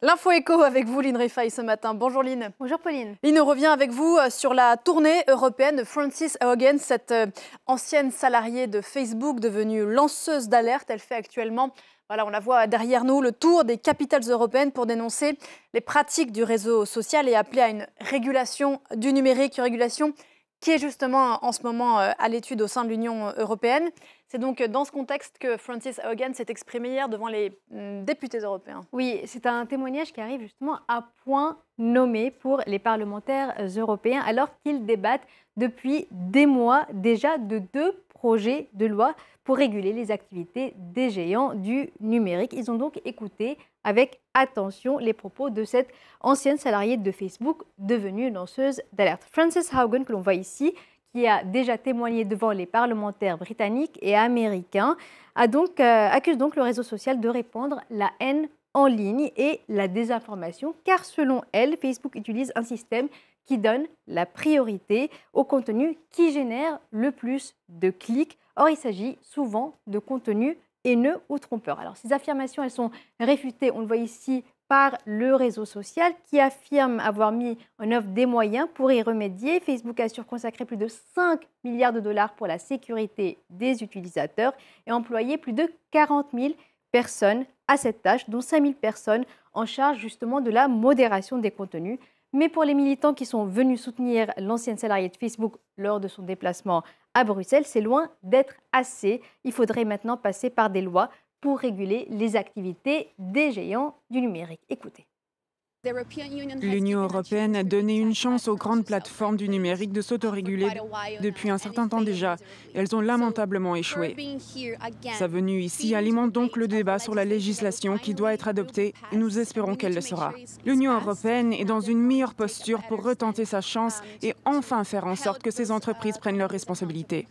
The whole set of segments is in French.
L'info éco avec vous, Line Rifaille, ce matin. Bonjour Line. Bonjour Pauline. Line, on revient avec vous sur la tournée européenne de Frances Haugen, cette ancienne salariée de Facebook devenue lanceuse d'alerte. Elle fait actuellement, voilà, on la voit derrière nous, le tour des capitales européennes pour dénoncer les pratiques du réseau social et appeler à une régulation du numérique, une régulation qui est justement en ce moment à l'étude au sein de l'Union européenne. C'est donc dans ce contexte que Frances Haugen s'est exprimée hier devant les députés européens. Oui, c'est un témoignage qui arrive justement à point nommé pour les parlementaires européens alors qu'ils débattent depuis des mois déjà de 2 projets de loi pour réguler les activités des géants du numérique. Ils ont donc écouté avec attention les propos de cette ancienne salariée de Facebook devenue lanceuse d'alerte. Frances Haugen, que l'on voit ici, qui a déjà témoigné devant les parlementaires britanniques et américains, accuse donc le réseau social de répandre la haine en ligne et la désinformation, car selon elle, Facebook utilise un système qui donne la priorité au contenu qui génère le plus de clics. Or, il s'agit souvent de contenu haineux ou trompeur. Alors, ces affirmations, elles sont réfutées, on le voit ici, par le réseau social qui affirme avoir mis en œuvre des moyens pour y remédier. Facebook assure consacrer plus de 5 milliards de dollars pour la sécurité des utilisateurs et employer plus de 40 000 personnes à cette tâche, dont 5 000 personnes en charge justement de la modération des contenus. Mais pour les militants qui sont venus soutenir l'ancienne salariée de Facebook lors de son déplacement à Bruxelles, c'est loin d'être assez. Il faudrait maintenant passer par des lois pour réguler les activités des géants du numérique. Écoutez. L'Union européenne a donné une chance aux grandes plateformes du numérique de s'autoréguler depuis un certain temps déjà. Elles ont lamentablement échoué. Sa venue ici alimente donc le débat sur la législation qui doit être adoptée et nous espérons qu'elle le sera. L'Union européenne est dans une meilleure posture pour retenter sa chance et enfin faire en sorte que ces entreprises prennent leurs responsabilités.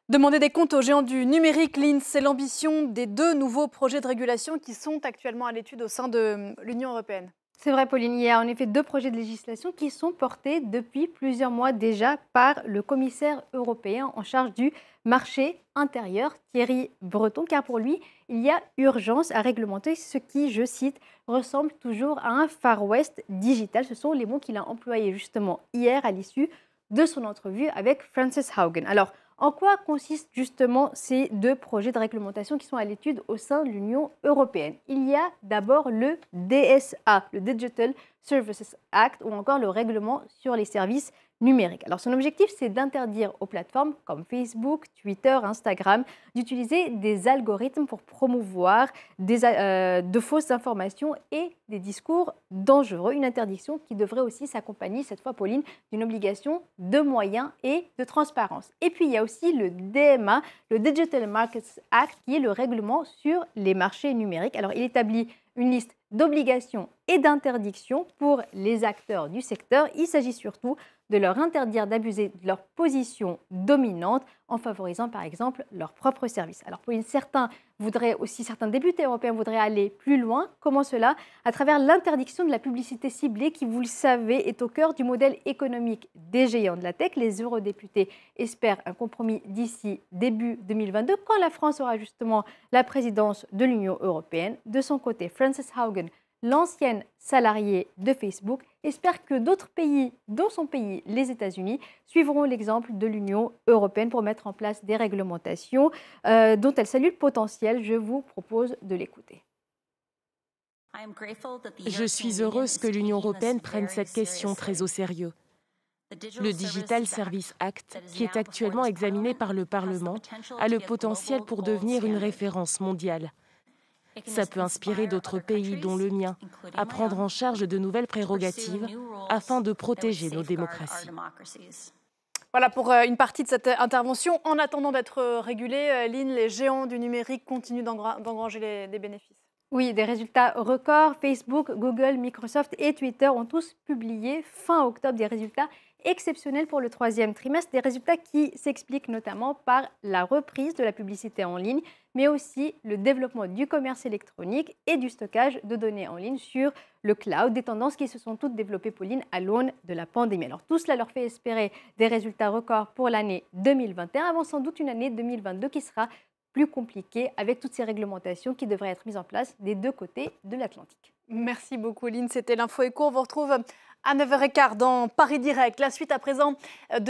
Demander des comptes aux géants du numérique, Line, c'est l'ambition des 2 nouveaux projets de régulation qui sont actuellement à l'étude au sein de l'Union européenne. C'est vrai, Pauline, il y a en effet 2 projets de législation qui sont portés depuis plusieurs mois déjà par le commissaire européen en charge du marché intérieur, Thierry Breton, car pour lui, il y a urgence à réglementer ce qui, je cite, ressemble toujours à un Far West digital. Ce sont les mots qu'il a employés justement hier à l'issue de son entrevue avec Frances Haugen. Alors, en quoi consistent justement ces 2 projets de réglementation qui sont à l'étude au sein de l'Union européenne? Il y a d'abord le DSA, le Digital Services Act, ou encore le règlement sur les services numériques. Alors son objectif, c'est d'interdire aux plateformes comme Facebook, Twitter, Instagram d'utiliser des algorithmes pour promouvoir de fausses informations et des discours dangereux. Une interdiction qui devrait aussi s'accompagner, cette fois Pauline, d'une obligation de moyens et de transparence. Et puis il y a aussi le DMA, le Digital Markets Act, qui est le règlement sur les marchés numériques. Alors il établit une liste d'obligations et d'interdictions pour les acteurs du secteur. Il s'agit surtout de leur interdire d'abuser de leur position dominante en favorisant par exemple leurs propres services. Alors pour certains députés européens voudraient aller plus loin. Comment cela? À travers l'interdiction de la publicité ciblée qui, vous le savez, est au cœur du modèle économique des géants de la tech. Les eurodéputés espèrent un compromis d'ici début 2022 quand la France aura justement la présidence de l'Union européenne. De son côté, Frances Haugen, l'ancienne salariée de Facebook, espère que d'autres pays, dont son pays, les États-Unis, suivront l'exemple de l'Union européenne pour mettre en place des réglementations dont elle salue le potentiel. Je vous propose de l'écouter. Je suis heureuse que l'Union européenne prenne cette question très au sérieux. Le Digital Services Act, qui est actuellement examiné par le Parlement, a le potentiel pour devenir une référence mondiale. Ça peut inspirer d'autres pays, dont le mien, à prendre en charge de nouvelles prérogatives afin de protéger nos démocraties. Voilà pour une partie de cette intervention. En attendant d'être régulés, Line, les géants du numérique continuent d'engranger des bénéfices. Oui, des résultats records. Facebook, Google, Microsoft et Twitter ont tous publié fin octobre des résultats exceptionnels pour le 3e trimestre, des résultats qui s'expliquent notamment par la reprise de la publicité en ligne, mais aussi le développement du commerce électronique et du stockage de données en ligne sur le cloud, des tendances qui se sont toutes développées, Pauline, à l'aune de la pandémie. Alors tout cela leur fait espérer des résultats records pour l'année 2021, avant sans doute une année 2022 qui sera plus compliqué avec toutes ces réglementations qui devraient être mises en place des deux côtés de l'Atlantique. Merci beaucoup, Lynn. C'était l'Info Éco. On vous retrouve à 9h15 dans Paris Direct. La suite à présent de